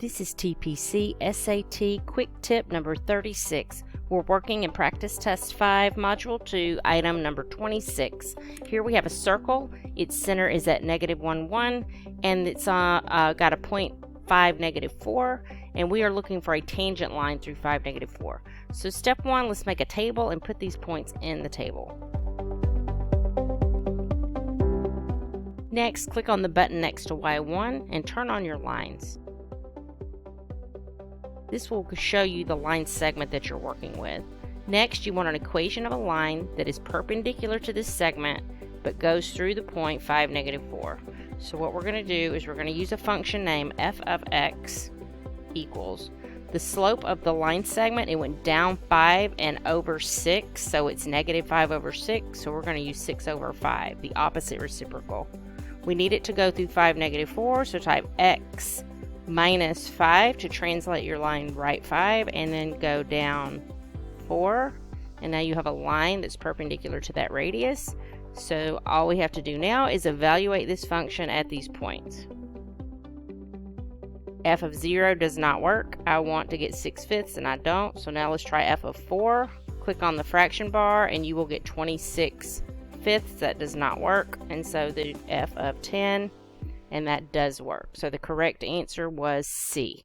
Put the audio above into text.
This is TPC SAT Quick Tip number 36. We're working in Practice Test 5, Module 2, item number 26. Here we have a circle. Its center is at -1, 1, and it's got a point 5, -4, and we are looking for a tangent line through 5, -4. So step 1, let's make a table and put these points in the table. Next, click on the button next to Y1 and turn on your lines. This will show you the line segment that you're working with. Next, you want an equation of a line that is perpendicular to this segment but goes through the point 5, -4. So what we're going to do is we're going to use a function named f of x equals the slope of the line segment. It went down 5 and over 6, so it's -5 over 6, so we're going to use 6 over 5, the opposite reciprocal. We need it to go through 5, -4, so type x minus 5 to translate your line right 5, and then go down 4, and now you have a line that's perpendicular to that radius. So all we have to do now is evaluate this function at these points. F of 0 does not work. I want to get 6/5 and I don't, so now let's try f of 4. Click on the fraction bar and you will get 26/5. That does not work, and so the f of 10, and that does work. So the correct answer was C.